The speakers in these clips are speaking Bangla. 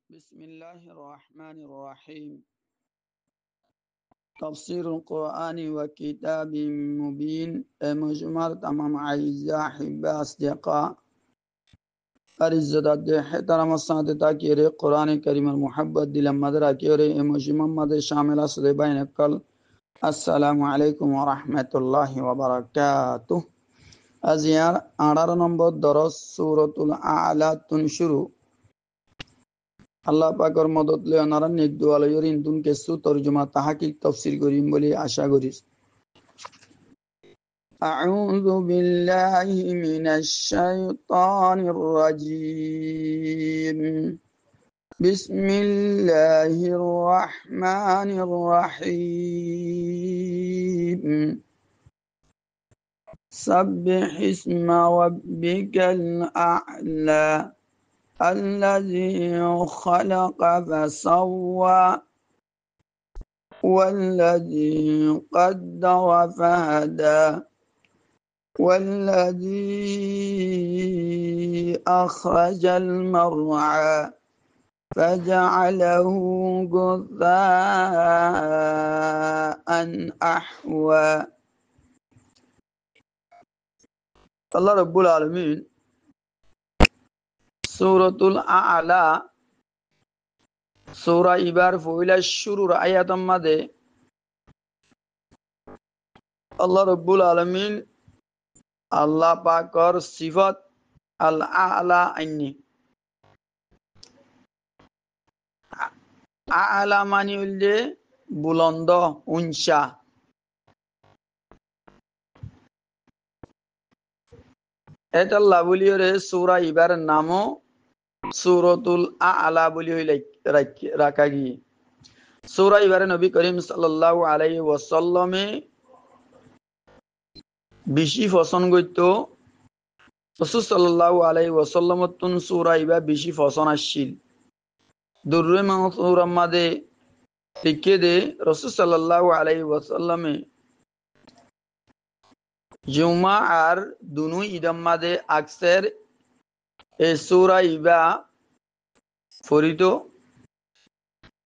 بسم الله الرحمن الرحيم تفسير القرآن وكتاب مبين مجمر تمام أعزائي أحباء أصدقاء أرزداد احترام السادة كيري قرآن كريم المحبت دل مدرا كيري مجمم مد شامل أصد بين الكل السلام عليكم ورحمة الله وبركاته أزيار 18 নম্বর দরস সূরাতুল আ'লা শুরু আল্লাহ পাকের মদত লয় নারান নেক দুয়ালয়র ইনতুন কেসু তরজমা তাহাকিক তাফসীর করিম বলি আশা করি আউযু বিল্লাহি মিনাশ শাইতানির রাজীম বিসমিল্লাহির রহমানির রহিম সাব্বিহ ইসমা রাব্বিকাল আ'লা الذي خلق فسوى والذي قدر فهدى والذي أخرج المرعى فجعله غثاء أحوى الله رب العالمين সূরাতুল আ'লা সূরা ইবার ফয়লা শুরুর আয়াতের মধ্যে আল্লাহ রাব্বুল আলামিন আল্লাহ পাকের সিফাত আল আ'লা আইনি আ'লা মানে হইলে বুলন্দ উঞ্চা এটা আল্লাহ বলিরে সূরা ইবার নামও সূরাতুল আ'লা বলি রাখা গিয়ে সূরা ইবারে নবী করিম সাল্লাল্লাহু আলাইহি ওয়াসাল্লামে বেশি পছন্দ করত রাসূল সাল্লাল্লাহু আলাইহি ওয়াসাল্লামত তুন সূরা ইবা বেশি পছন্দ আসছিল দুররে মানসুরার মাঝে লিখে দে রাসূল সাল্লাল্লাহু আলাইহি ওয়াসাল্লামে জুমা আর দুনু ঈদের মাঝে আকসার এই সূরা ইবা ফরিত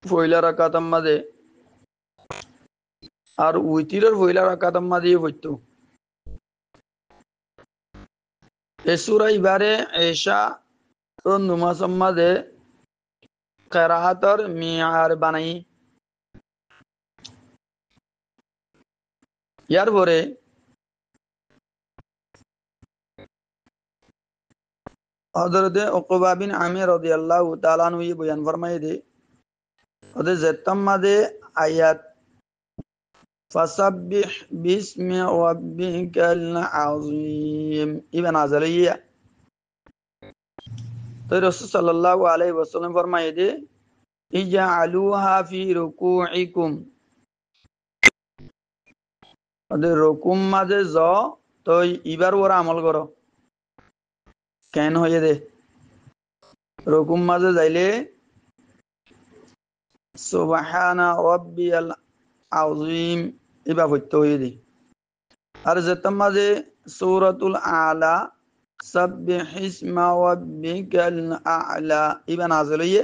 ফয়লা রাকাতের মাঝে আর উইতিরের ফয়লা রাকাতের মাঝে পড়তো এই সূরা ইবারে এশা ও নামাজের মাঝে কিরাআতের মিয়ার বানাই ইয়ার পরে হযরত উকবা বিন আমির রাদিয়াল্লাহু তাআলা আনহু বয়ান ফরমায়ে দে ওদের জেতাম মাঝে আয়াত ফাসাব্বিহ বিসমি রাব্বিকাল আযীম ইবান আযালিয়া তো রাসূল সাল্লাল্লাহু আলাইহি ওয়াসাল্লাম ফরমায়ে দে ইজআলুহা ফি রুকুইকুম ওদের রুকুম মাঝে য তো ইবার ওরা আমল করো কেন হয়ে দে রুকুম মাঝে যাইলে সুবহানা রাব্বিয়াল আযীম ইবা পড়তে হয়ে দে আর যেতাম মাঝে সূরাতুল আ'লা সাব্বিহ ইসমা রাব্বিকাল আ'লা ইবা নাযিল হয়ে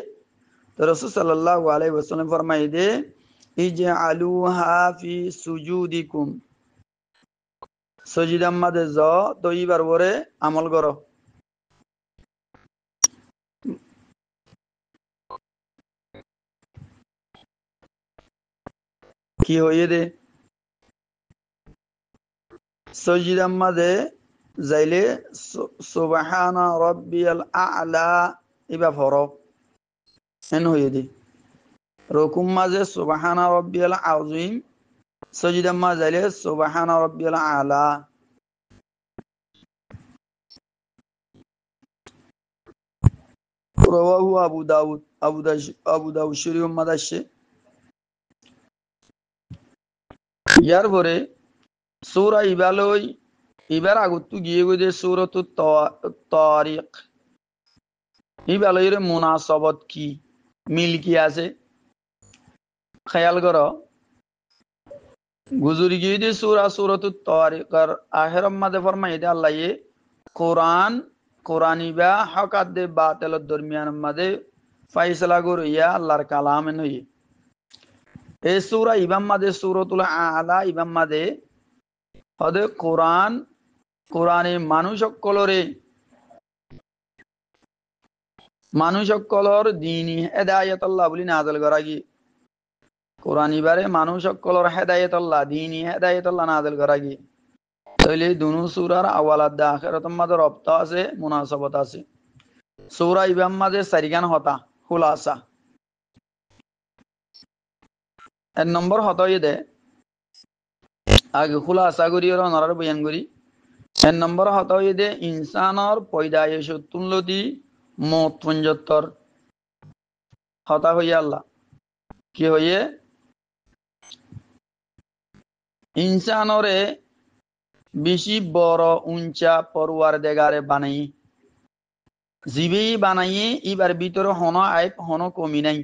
তো রাসূল সাল্লাল্লাহু আলাইহি ওয়াসাল্লাম ফরমায়ে দে ইজআলুহা ফি সুজুদিকুম সজিদার মাঝে য তো ইবার ওরে আমল করো কি হয়ে দে সজিদার মাঝে যাইলে সুবহানা রাব্বিয়াল আ'লা ইবা পড়ো এন হয়ে দে রুকুম মাঝে সুবহানা রাব্বিয়াল আযীম সজিদার মাঝে যাইলে সুবহানা রাব্বিয়াল আ'লা রাওয়াহু আবু দাউদ শরীফ মাদাশে ইয়ার পরে সূরা ইবালই ইবার আগত গিয়ে গদে সূরাতুত তারিক ইবালইর মুনাসাবাত কি মিল কি আছে খেয়াল করো গুজরি গিয়ে দে সূরাতুত তারিকের আখিরার মাঝে ফরমায়ে দে আল্লাহ কোরআন কোরআন ইবা হকাত দে বাতিলের দরমিয়ান মাঝে ফাইসলা করিয়া আল্লাহর কালামে নই এই সূরা ইবাম মাদে সূরাতুল আলা ইবাম মাদে হদে কোরআনে মানুষ সকলর দিনী হেদায়েত আল্লাহ বলি নাযিল করা গিয়ে কোরআন ইবারে মানুষ সকলর হেদায়েত আল্লাহ দিনী হেদায়েত আল্লাহ নাযিল করা গিয়ে তাইলে দুনু সূরার আওয়ালাত দা আখিরাতের মাঝে রব্ত আছে মুনাসাবাত আছে সূরা ইবাম মাঝে সারিগান হতা খুলাসা এক নম্বর হতা দে আগে খুলাসা করি ওর নরার বয়ান করি এক নম্বর হতা দে ইনসানর পয়দায়েশ তুল্লতি মত পঞ্জত্তর হতা হইয়া আল্লাহ কি হইয়ে ইনসানরে বেশি বড় উঞ্চা পরওয়ার দেগারে বানাই জিবি বানাইয়ে এবার ভিতরে হন আইব হন কমি নাই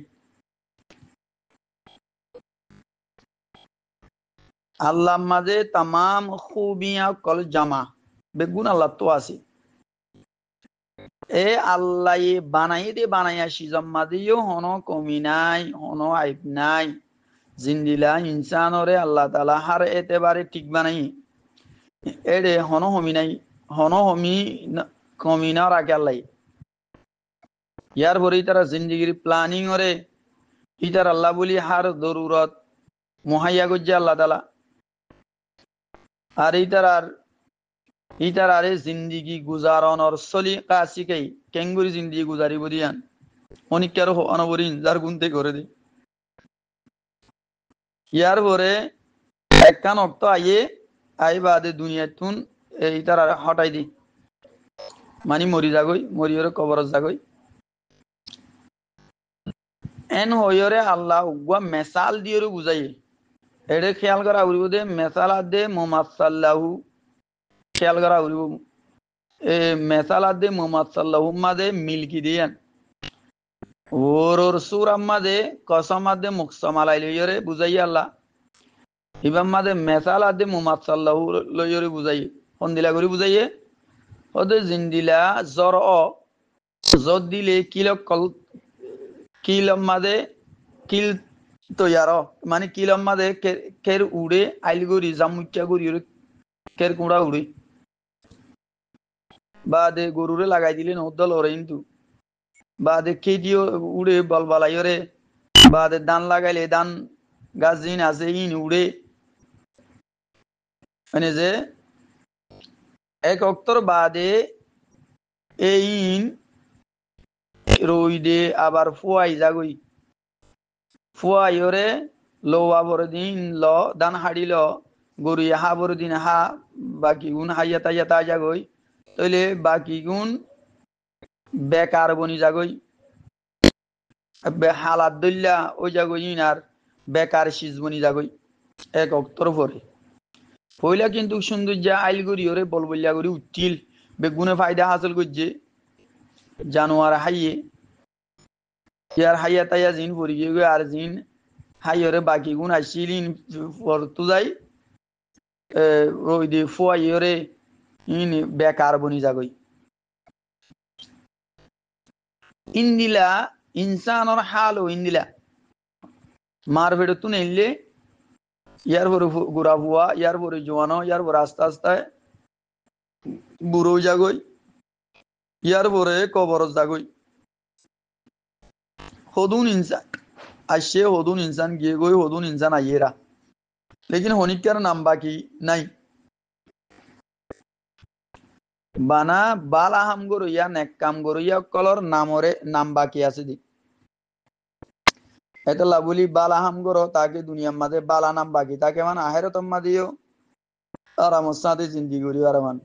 আল্লাহ মাঝে তামাম খুবিয়া কল জামা বেগুন আল্লাহ তো আছে এ আল্লাহ বানাইয়া সিজম মাঝেও হন কমি নাই হন আইব নাই জিন্দিলা ইনসানরে আল্লাহ তালা হার এতেবারে ঠিক বানাই এড়ে হন হমি নাই হন হমি কমি না রাখে আল্লাহ ইয়ার পরে তারা জিন্দিগির প্ল্যানিং ওরে ইতার আল্লাহ বলি হার দরুরত মুহাইয়া গজ্জে আল্লাহ তালা আর ইতার আরে জিন্দিগি গুজারনর সলি কাশিকেই কেঙ্গুরি জিন্দিগি গুজারি বদিয়ান অনিকার অনবরিন যার গুনতে করে দি ইয়ার পরে একখান অক্ত আই বাদে দুনিয়াতুন ইতার আরে হটাই দি মানি মরি যাগই মরি ওরে কবরত যাগই এন হইরে আল্লাহ উগুয়া মেসাল দিয়ে বুঝাইয়ে এড়ে খেয়াল করা উড়িব দে মেসালা দে মোহাম্মদ সাল্লাহু খেয়াল করা উড়িব এ মেসালা দে মোহাম্মদ সাল্লাহু মাদে মিলকি দিয়ান ওর সুর আম্মাদে কসমাদে মুকসমালাই লইরে বুঝাই আল্লাহ ইবাম মাদে মেসালা দে মোহাম্মদ সাল্লাহু লইরে বুঝাই হন্দিলা করে বুঝাইয়ে ওদের জিন্দিলা জ্বর জর দিলে কিল মাদে কিল তৈয়ার মানে কিলম মাদে কের উড়ে আইলগুড়ি জামুচা গুড়ি কের কুড়া উড়ে বা দে গরুরে লাগাই দিলে নদল ওরে কিন্তু বা দে কেডিও উড়ে বল বালাই ওরে বা দে ধান লাগাইলে ধান গাছ জিন আছে ইন উড়ে মানে যে এক অক্তর বাদে এই ইন রই দে আবার ফুয়াই যাগই ফুয়াই ওরে লো আবর দিন ল দান হাড়ি ল গরু হা বড় দিন হা বাকি গুণ হাইয়া তাইয়া তা যাগই তাইলে বাকি গুণ বেকার বনি যাগই হালাত দল্লা ওই যাগই ইনার বেকার সিজ বনি যাগই এক অক্তর পরে পয়লা কিন্তু সৌন্দর্য আইল করি ওরে বল বলিয়া করি উঠিল বেগুনে ফায়দা হাসিল করছে জানোয়ার হাইয়ে ইয়ার হাইয়া তাইয়া জিন পরি গিয়ে আর জিন হাইয়রে বাকি গুণ আসিলিন পরতু যাই ওই দিয়ে ফুয়াইয়রে ইন বেকার বনি যাগই ইন্দিলা ইনসানর হাল ও ইন্দিলা মার ভেড়ে তু নেইলে ইয়ার পরে গুড়া ফুয়া ইয়ার পরে জোয়ানো ইয়ার পরে আস্তে আস্তে বুড়ো যাগই ইয়ার পরে কবর যাগই হদুন ইনসান আসে হদুন ইনসান গিয়ে গই হদুন ইনসান আইয়েরা লেকিন হনিকার নাম বাকি নাই বানা বাল আহাম গরইয়া নেক কাম গরইয়া কলর নামরে নাম বাকি আছে দি এটা লাবুলি বাল আহাম গর তাকে দুনিয়ার মাঝে বালা নাম বাকি তাকে মানে আহেরত মাদিও আর আমার সাথে জিন্দি করি আর মান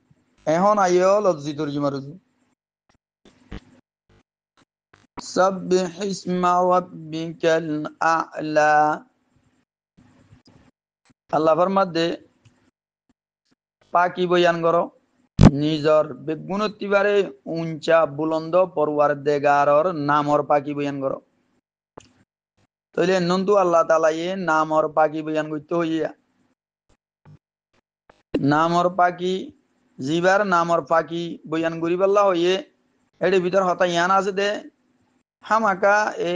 এখন আইও লজ্জিত জিমারুজি সাব্বিহ ইসমা রাব্বিকাল আ'লা আল্লাহ ফরমাদে পাকি বয়ান করো নিজর বেগুনতিবারে উঞ্চা বুলন্দ পরওয়ার দেগারর নামর পাকি বয়ান করো তাইলে নন্দু আল্লাহ তাআলা এ নামর পাকি বয়ান করতে হইয়া নামর পাকি জিবার নামর পাকি বয়ান করিবাল্লাহ হইয়ে এর ভিতর হতা ইয়ান আছে দে হামাকা এ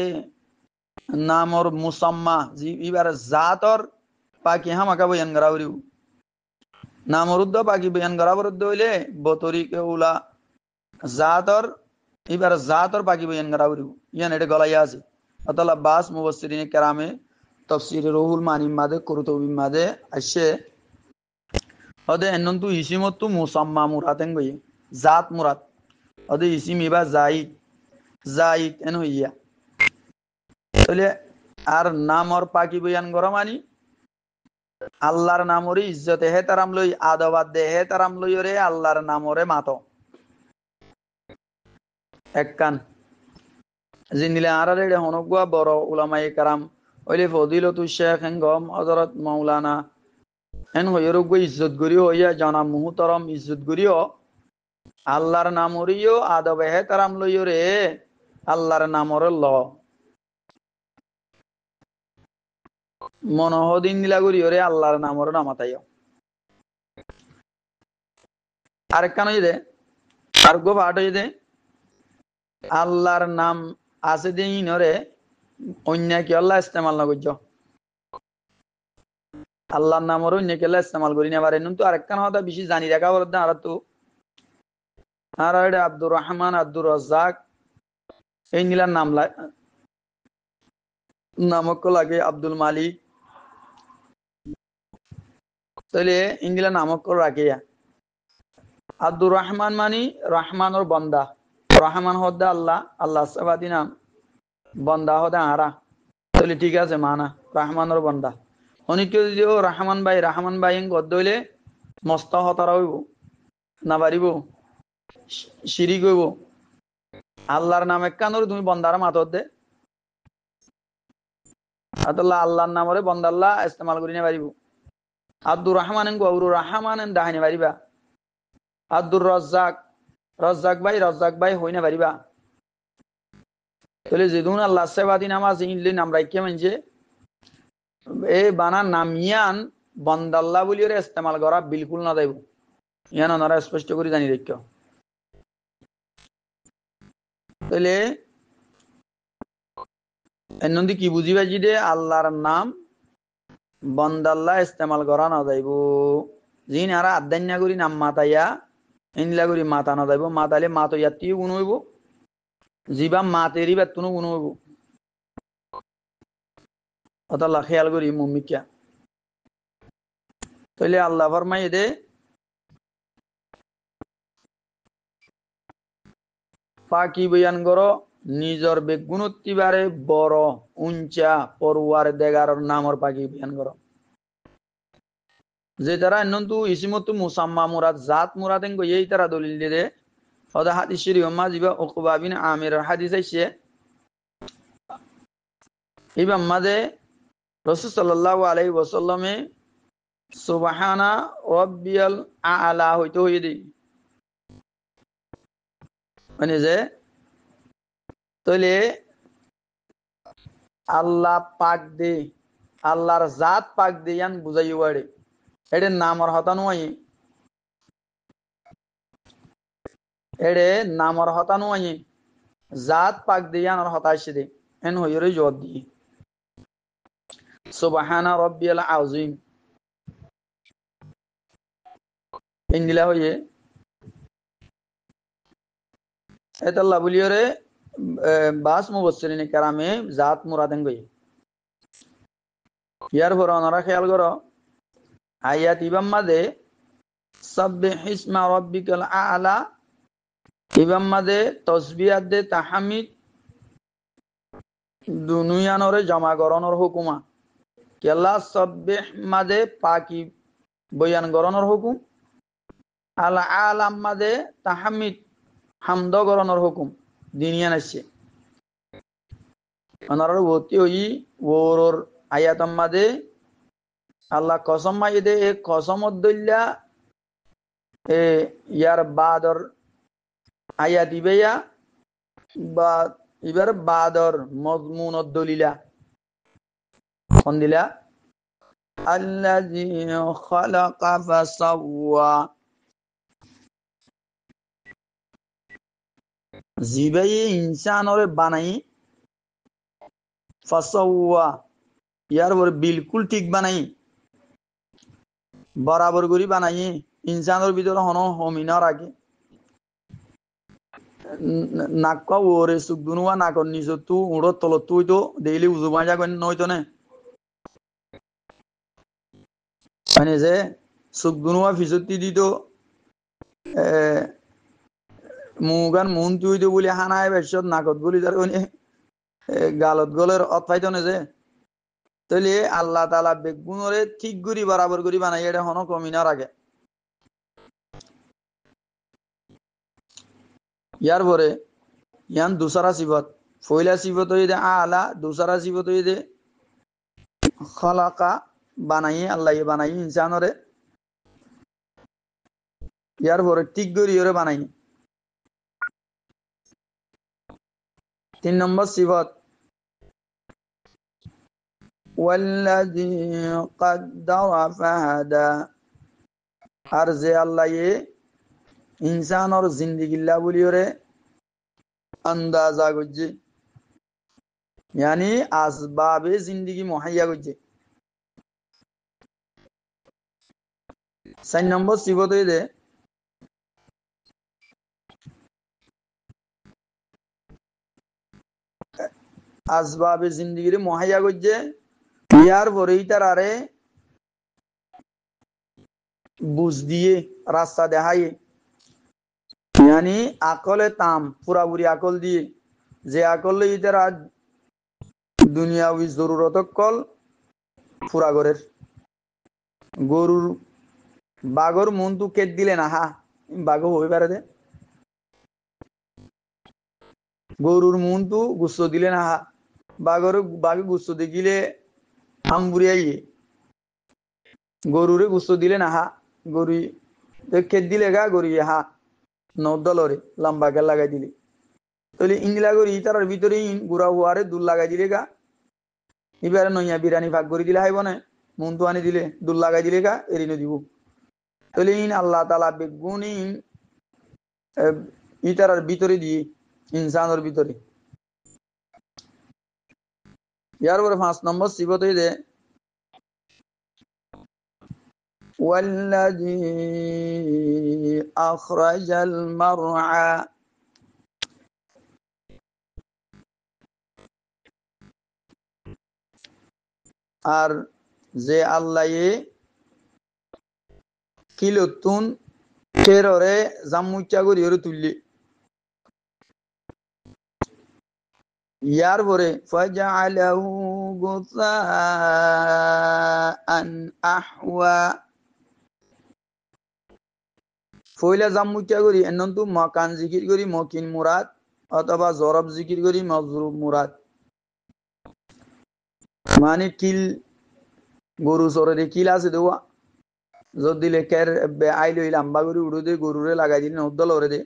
নামর মুসাম্মা এবার জাতর পাকি হামাকা বয়ান করা হইব নামর উদ্দ পাকি বয়ান করা বরুদ্ধ হইলে বতরিকে উলা জাতর এবার জাতর পাকি বয়ান করা হইব ইয়ান এটা গলাইয়া আছে অতলা বাস মুফাসসিরিনে কেরামে তফসির রুহুল মানি মাদে কুরতুবি মাদে আসে ওদে এনন্তু ইসিমতু মুসাম্মা মুরাতেন গই জাত মুরাত ওদে ইসিম ইবা জাইদ এন হইয়া তাহলে আর নামর পাকি বয়ান করা মানি আল্লাহর নামরে ইজ্জতে হে তারাম লই আদবাদ দে হে তারাম লই রে আল্লাহর নামরে মাতো এককান জিনিলে আরারে হনগুয়া বড় উলামায়ে কারাম ওইলে ফদিলতু শেখ এঙ্গম হযরত মাওলানা এন হইরুগু ইজ্জত গরিও হইয়া জানা মুহতরম ইজ্জত গরিও আল্লাহর নামরিও আদবে হে তারাম লই রে আল্লাহর নামরে ল মনোহদিন নিলা গরিও রে আল্লাহর নামরে নামাতাইও আরেকখান হইদে আর গো পাঠ হইদে আল্লাহর নাম আছে দিন রে অন্য কি আল্লাহ ইস্তেমাল না করছ আল্লাহর নাম ওর অন্য কেলা ইস্তেমাল করি না পারে কিন্তু আরেকখান হতা বেশি জানি রাখা বলতে আর তো আর এটা আব্দুর রহমান আব্দুর রাজ্জাক এই নীলার নামক লাগে আব্দুল মালিক তাহলে ইংলা নামক রাখে আব্দুর রহমান মানি রহমানোর বন্দা রহমান হদ্দা আল্লাহ আল্লাহ সাবাদি নাম বন্দা হদা আরা তাহলে ঠিক আছে মানা রহমানোর বন্দা অনেকে যদিও রহমান ভাই গদ্দ হইলে মস্ত হতারা হইব না পারিব শিরিক হইব আল্লাহর নাম একখানোর তুমি বন্দার মাতর দে আল্লাহর নামরে বন্দাল্লাহ ইস্তেমাল করি না পারিব আব্দুর রহমান গৌরুর রহমান দাহানি পারিবা আব্দুর রজ্জাক ভাই হই না পারিবা তাহলে যেদিন আল্লাহ সেবাদি নামাজ ইনলি নাম রাখিয়া মানছে এই বানা নামিয়ান বন্দাল্লাহ বলি ওরে ইস্তেমাল করা বিলকুল না দেব ইয়ান ওনারা স্পষ্ট করে জানি রাখিও তাহলে এনন্দি কি বুঝিবা জি দে আল্লাহর নাম বন্দাল্লাহ ইস্তেমাল করা না যাইব জিন আর আদান্যা করি নাম মাতাইয়া ইনলা করি মাতা না যাইব মাতাইলে মাতো ইয়াতিও গুণ হইব জিবা মাতেরি বেতনও গুণ হইব অতলা খেয়াল করি মুমিকা তাইলে আল্লাহ ফরমাই দে পাকি বয়ান করো নিজর বেগুণতিবারে বড় উঞ্চা পড়ুয়ার দেগার নামর পাকি বয়ান করো যে তারা নন্তু ইসিমতু মুসাম্মা মুরাদ জাত মুরাদেন গো এই তারা দলিল দে ওদা হাদিস শরীফ মা জিবা উকবা বিন আমির হাদিস আইছে ইবা মাদে রাসূল সাল্লাল্লাহু আলাইহি ওয়াসাল্লামে সুবহানা রাব্বিয়াল আ'লা হইতো হই দি মানে যে তাহলে আল্লাহ পাক দে আল্লাহর জাত পাক দিয়ান বুঝাইও বাড়ে এর নামর হতানো আই এড়ে নামর হতানো আই জাত পাক দিয়ান আর হতাইছে দে এন হইরে জবাব দি সুবহানা রাব্বিয়াল আযীম ইংলা হইয়ে এতাল্লাহ বলিওরে বাস মুফাসসিরিনে কেরামে জাত মুরাদেন গই ইয়ার পর ওনারা খেয়াল করো আয়াত ইবাম মাদে সাব্বিহ ইসমা রাব্বিকাল আ'লা ইবাম মাদে তাসবিহাত দে তাহমিদ দুনিয়ানরে জমা গরণর হুকুমা কেলা সাব্বিহ মাদে পাকি বয়ান গরণর হুকুম আল আলাম মাদে তাহমিদ হামদ গরণর হুকুম দিনিয়ান আছে ওনারা ভর্তি হই ওর আয়াতম মাদে আল্লাহ কসম মাইদে এ কসমত দইল্লা এ ইয়ার বাদর আয়াত ইবেয়া বা ইবার বাদর মজমুন দলিলা কোন দিলা আল্লাযী খালাকা ফাসাওয়া জিবাই ইনসানরে বানাই ফাসাওয়া ইয়ার পরে বিলকুল ঠিক বানাই বরাবর করি বানাই ইনসানের ভিতরে হন হমিনা রাখে নাক ওরে সুগুনুয়া নাকর নিজ তু উড়ো তল তুই তো ডেইলি উজু বাজা করেন নয়তো না মানে যে সুগুনুয়া ফিসতি দিত মুগান মুন তুই তো বলি হানায় বেশত নাকত বলি তার গালত গলের অতফাইতো না যে তাহলে আল্লাহ তালা বেগুনরে ঠিক করি বরাবর করি বানাই এটা হন কমিনা রাখে ইয়ার পরে ইয়ান দুসরা সিফত ফয়লা সিফত হইতে আলা দুসরা সিফত হইতে খলাকা বানাই আল্লাহ বানাই ইনসানরে ইয়ার পরে ঠিক করি ওরে বানাই 3 নম্বর সিফত ওয়াল্লাযী কদ্দারা ফাহাদা আর যে আল্লাহ ইনসানর জিন্দিগিল্লা বলি ওরে আন্দাজা করছে यानी আসবাবে জিন্দিগি মুহাইয়া করছে 4 নম্বর সিফত হইতে আসবাবে জিন্দিগিরে মুহাইয়া করছে ইয়ার পরেই তার আরে বুঝ দিয়ে রাস্তা দেখায় यानी আকলে তাম পুরাপুরি আকল দিয়ে যে আকল ইতার আজ দুনিয়াবি জরুরত কল পুরা গরের গরুর বাগর মন তু কেট দিলে না হা বাঘ হয়ে পারে দে গরুর মন তু গুস্ত দিলে না হা বাঘ গুস্ত দেখিলে হামবুড়িয়াই গরুরে গুস্ত দিলে না হা গরু কেট দিলে গা গরু হা নদলরে লম্বা কে লাগাই দিলে তাহলে ইংলা করি তার ভিতরে গুড়া হুয়ারে দুল লাগাই দিলে গা এবারে নইয়া বিরানি ভাগ করে দিলে হাইব না মন তো আনি দিলে দুল লাগাই দিলে গা এরিনে দিব তাহলে আল্লাহ তালা বেগুন ইতার ভিতরে দিয়ে ইনসানের ভিতরে ইয়ার পরে 5 নম্বর সিফত হইতে ওয়াল্লাযী আখরাজাল মারআ আর যে আল্লাহ কিলতুন কেররে জামুচ্চা করি ওরে তুললি ইয়ার পরে ফাজআলাহু গুসাআন আহওয়া ফইলা জামুচ্চা করি এনন্তু মাকান জিকির করি মকিন মুরাদ অথবা জরব জিকির করি মজরুব মুরাদ মানে কিল গরু সরে কিল আছে দেওয়া যদি লেখের আইল লাম্বা করে উড়ে দে গরুরে লাগাই দিলে নদ্দল ওরে দে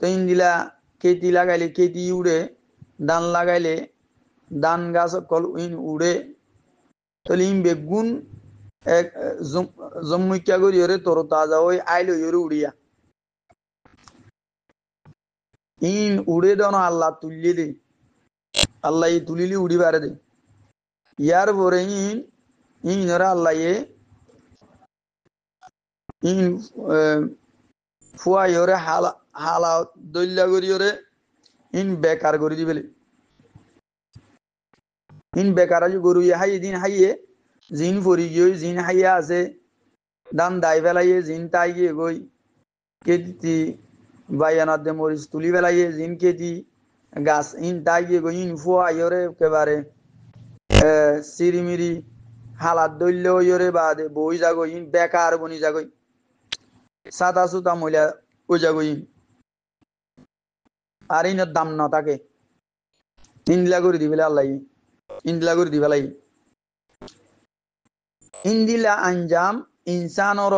তো ইন্দিলা কেতি লাগাইলে কেতি উড়ে ধান লাগাইলে ধান গাছ কল ইন উড়ে তাহলে ইন বেগুন এক জম্মুইকা করি ওরে তোর তাজা ওই আইল ওরে উড়িয়া ইন উড়ে দন আল্লাহ তুলিয়ে দে আল্লাহ তুলিলি উড়ি বারে দে ইয়ার পরে ইন ওরা আল্লাহ ইন ফুয়াই ওরে হালা দল্যা করি ওরে ইন বেকার করে দিবেলে ইন বেকার আজ গরু হাইয়ে দিন হাইয়ে জিন ফরি গিয়ে জিন হাইয়া আছে দান দাই ফেলাইয়ে জিন তাই গিয়ে গই কেতি বাইয়ানার দে মরিচ তুলি ফেলাইয়ে জিন কেতি গাছ ইন তাই গিয়ে গই ইন ফুয়াই ওরে একেবারে সিরিমিরি হালাত দল্য ওরে বাদে বই যাগো ইন বেকার বনি যাগই সাদা সুতা মহিলা ওই যাগই আর ইনের দাম না থাকে ইন্দিলা করে দিবে আল্লাহ ইন্দিলা করে দিবে লাই ইন্দিলা আঞ্জাম ইনসানর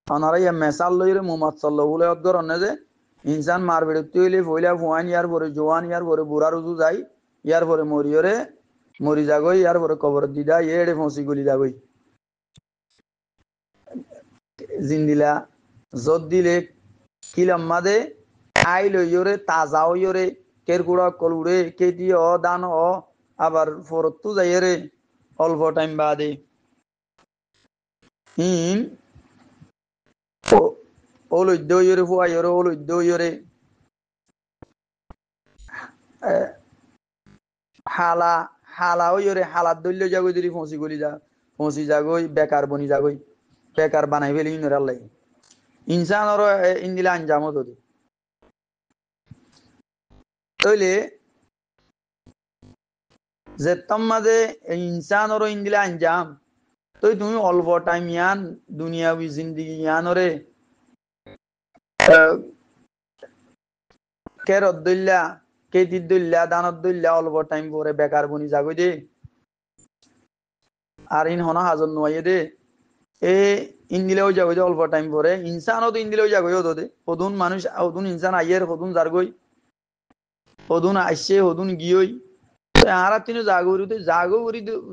অনারা ইয়া মেসাল লইরে মুহাম্মদ সাল্লাল্লাহু আলাইহি ওয়াসাল্লাম যে ইনসান মার বেড়তে হইলে ফইলা ফুয়ান ইয়ার পরে জওয়ান ইয়ার পরে বুড়া রুজু যাই ইয়ার পরে মরিয়রে মরি যাগই ইয়ার পরে কবর দিদা এড়ে ফসি গলি যাগই জিন্দিলা জদ দিলে কিলাম্মাদে আইল ইয়রে তাজা ইয়রে কেরকুড়া কলুরে কেটি ও দান ও আবার ফরত্তু যাইরে অল্প টাইম বাদে হিন অলুদ্য ইয়রে ফুয়াইরে অলুদ্য ইয়রে হালা হালাও ইয়রে হালাত দল্য যাগই যদি ফসি গলি যা ফসি যাগই বেকার বনি যাগই বেকার বানাই ফেলি ইনর আল্লাহ ইনসানর ইন্দিলা আঞ্জামও যদি তইলে যে মাঝে ইনসানর ইন্দিলা আঞ্জাম তো তুমি অল্প টাইম ইয়ান দুনিয়াবি জিন্দিগি ইয়ানরে কেরত দইল্লা কেতির দইল্লা দানত দইল্লা অল্প টাইম পরে বেকার বনি যাগই দে আর ইন হনা হাজন নোয়াইয়ে দে এ ইন্দিলেও যাগই দে অল্প টাইম পরে ইনসানও তো ইন্দিলেও যাগই হতো দে হদুন মানুষ হদুন ইনসান আইয়ের হদুন যারগই হদুন আইসে হদুন গিয়ই আরা তিন জাগরি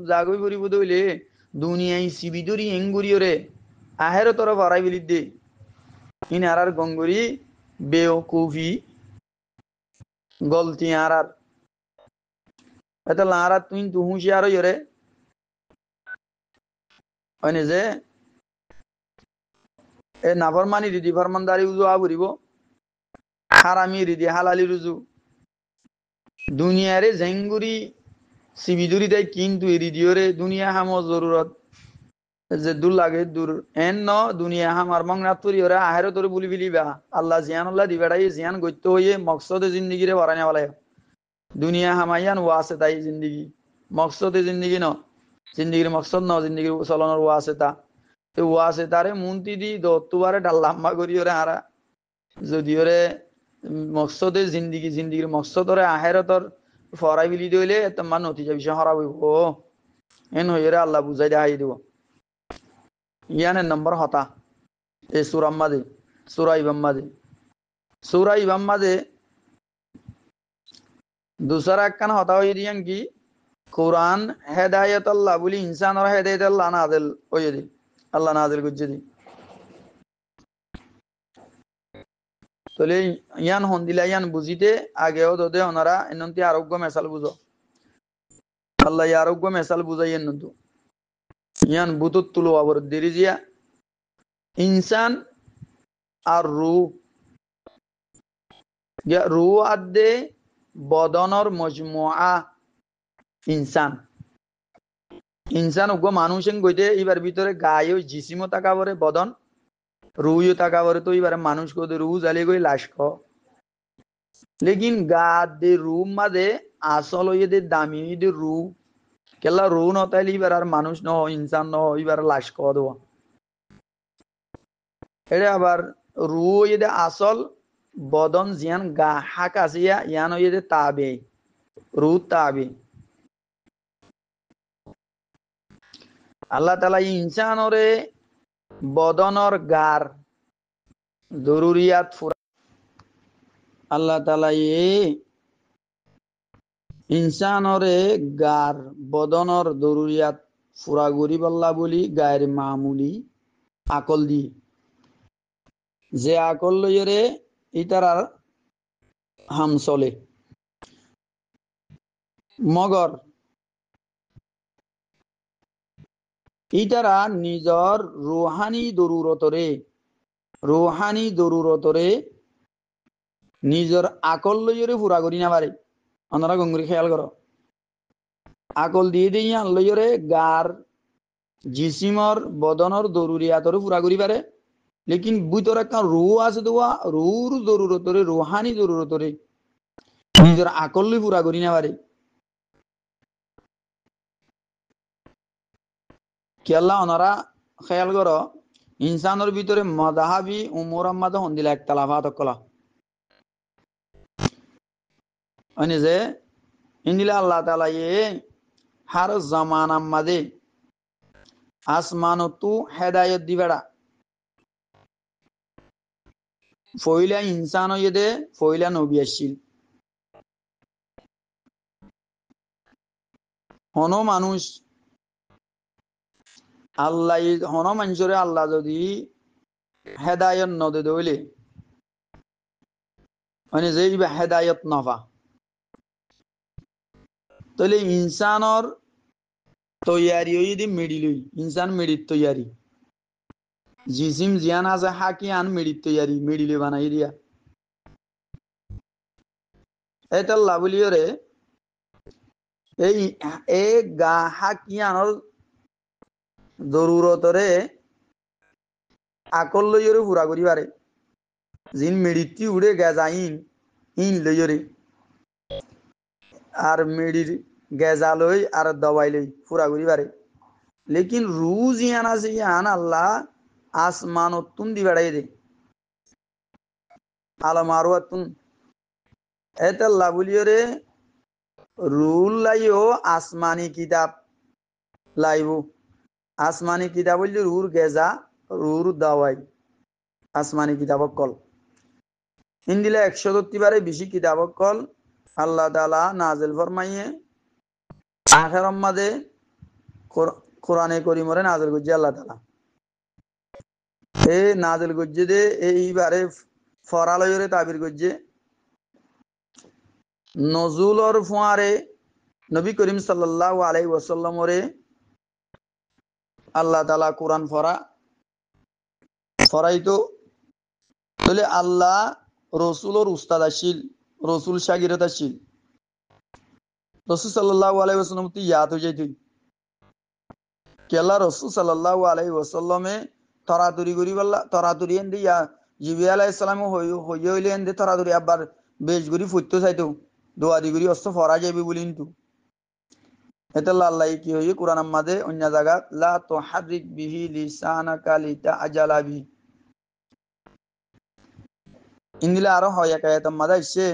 জাগই পরিব দইলে দুনিয়ায় সিবিদুরি এঙ্গুরিয়রে আহের তরফ হারাই বিলি দে ইন আরার গঙ্গুরি বেওকুফি গলতি আরার এটা লারা তুই তু হুঁশিয়ার ইয়রে হয় যে এ নাফরমানি রিদি ফরমানদারি উজু আবরিব হারামি রিদি হালালি রুজু দুনিয়ারে জেঙ্গুরি সিবিদুরি দেয় কিন্তু রিদিওরে দুনিয়া হামো জরুরত যে দূর লাগে দূর এন ন দুনিয়া হামার মংনাতুরি ওরা আহের তোরে বলি বিলিবা আল্লাহ জিয়ান আল্লাহ দিবেড়াই জিয়ান গত্য হইয়ে মকসদে জিন্দিগিরে বাড়ানে বলে দুনিয়া হামাইয়ান ওয়াসে তাই জিন্দিগি মকসদে জিন্দিগি ন জিন্দিগির মকসদ ন জিন্দিগির চলনের ওয়াসে তা ওয়াসে তারে মুন্তি দি দত্তুবারে ডাল্লাম্মা করি ওরে হারা যদি ওরে মকসদে জিন্দিগি জিন্দিগির মকসদরে আহেরতর ফরাই বিলি দইলে তোমার নতিজা বিষয় হরাব ও এন হইরে আল্লাহ বুঝাই দেখাই দিব ইয়ানের নম্বর হতা এ সুরাম্মাদে সুরা ইবাম্মাদে দুসরা একখান হতা হয়ে দিয়ান কি কোরআন হেদায়ত আল্লাহ বলি ইনসানর হেদায়ত আল্লাহ নাযিল হয়ে দি আল্লাহ নাযিল করছে দি তলে ইয়ান হন্দিলা ইয়ান বুঝিতে আগেও দদে ওনারা এনন্তি আরোগ্য মেসাল বুঝো আল্লাহ আরোগ্য মেসাল বুঝাই এনন্তু ইয়ান বুতুত তুলো আবর দিরিজিয়া ইনসান আর রু আদে বদনর মজমুআ ইনসান ইনসান উগ্র মানুষ গইতে এবার ভিতরে গায়ে জিসিমও তাকাবরে বদন রুইও তাকাবরে তো এবারে মানুষ কোদে রু জ্বালিয়ে গই লাশ খ লেকিন গা দে রু মাদে আসল হইয়ে দে দামি দে রু কেলা রু নতাইলে এবার আর মানুষ ন ইনসান ন এবার লাশ খ দেওয়া এটা আবার রু হইয়ে দে আসল বদন জিয়ান গা হাক আসিয়া ইয়ান হইয়ে দে তাবে রু তাবে আল্লাহ তালা ইনসানরে বদনর গার জরুরিয়াত ফুরা আল্লাহ তালা ইনসানরে গার বদনর জরুরিয়াত ফুরা গরি বল্লা বলি গায়ের মামুলি আকল দি যে আকল লইরে ইতার হাম চলে মগর ইতারা নিজর রুহানি দরুরতরে নিজর আকল লইরে ফুরা করি না পারে ওনারা গঙ্গুরি খেয়াল করো আকল দিয়ে দিয়ে লইরে গার জিসিমর বদনর দরুরিয়াতরে ফুরা করি পারে লেকিন বুতর একটা রু আছে দোয়া রুর জরুরতরে রুহানি জরুরতরে নিজের আকল লই ফুরা করি না পারে কেলা ওনারা খেয়াল করো ইনসানের ভিতরে মাযহাবি উমর আম্মাদ হন্দিলা একতলাফাত কলা মানে যে ইন্দিলা আল্লাহ তাআলা হার জামান আম্মাদে আসমানতু হেদায়েত দিবেড়া ফইলা ইনসান হইয়ে ফইলা নবী আসছিল হন মানুষ আল্লাহ হন মানুষরে আল্লাহ যদি হেদায়ত নদে দইলে মানে যে হেদায়ত নফা তাহলে ইনসানর তৈয়ারি যদি মেডিলই ইনসান মেডির তৈয়ারি জিসিম জিয়ান আছে হাকি আন মেডির তৈয়ারি মেডিলে বানাই দিয়া এটা লাভলিও রে এই এ গা হাকি আনর জরুরতরে আকল লইরে পুরা করি পারে জিন মেডিটি উড়ে গেজা ইন লইরে আর মেডির গেজা লই আর দবাই লই পুরা করি পারে লেকিন রুজ ইয়ান আছে ইয়ান আল্লাহ আসমান তুন দি বেড়াই দে আলো মারুয়াতুন এটা লাভলিয়রে রুল লাইও আসমানি কিতাব লাইব আসমানি কিতাব বললি রুর গেজা রুর দাওয়াই আসমানি কিতাব কল হিন্দিলে 130 বেশি কিতাব কল আল্লাহ তাআলা নাজিল ফরমাইয়ে আখের মাঝে কোরআনে করিমরে নাজিল করছে আল্লাহ তাআলা এ নাজিল করছে দে এইবারে ফরালয়রে তাবির করছে নজুলর ফুয়ারে নবী করিম সাল্লাল্লাহু আলাইহি ওয়াসাল্লামরে আল্লাহ তাআলা কোরআন ফরাইতো তাহলে আল্লাহ রসুলর উস্তাদ আসিল রসুল শাগিরত আসিল রসুল সাল্লাল্লাহু আলাইহি ওয়াসাল্লাম তুই ইয়াদ হয়ে যাই তুই কেলা রসুল সাল্লাল্লাহু আলাইহি ওয়াসাল্লামে তরাতুরি করি বললা তরাতুরি এন দিয়া জিবি আলাইহিস সালাম হইলে এন দে তরাতুরি আবার বেশ গুরি ফুটতে চাইতো দোয়াদি গুরি অস্ত ফরা যাবে বলি কিন্তু এটা আল্লাহ কি হই কোরআন মাঝে অন্য জায়গা লা তুহাররিক বিহি লিসানাকা লিতাআজালা বি ইংলিলে আরো হয় এক আয়াত মাঝে এসে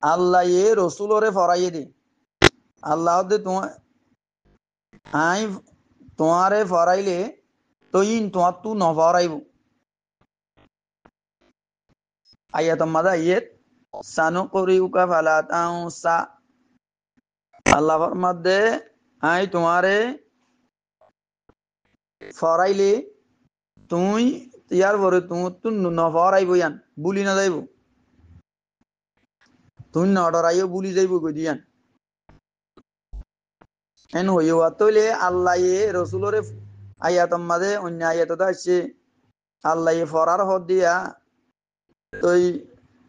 আল্লাহ এ রসুলরে ফরাইয়ে দে আল্লাহ দে তোমারে ফরাইলে তোমার তু ন ফরাইব আয়াত মাঝে আইয়েত সানুকরিউকা ফালা তাউসা আল্লাহ মধ্যে তোমারে ফরাইলে তুই ইয়ার পরে তুই ন ফরাইব ইয়ান বুলি না যাইব তুই ন ডরাইও বুলি যাইব গদিয়ান এন হইয়া তৈলে আল্লাহ রসুলরে আয়াতম মাঝে অন্য আয়াতত আসছে আল্লাহ ফরার হদ দিয়া তুই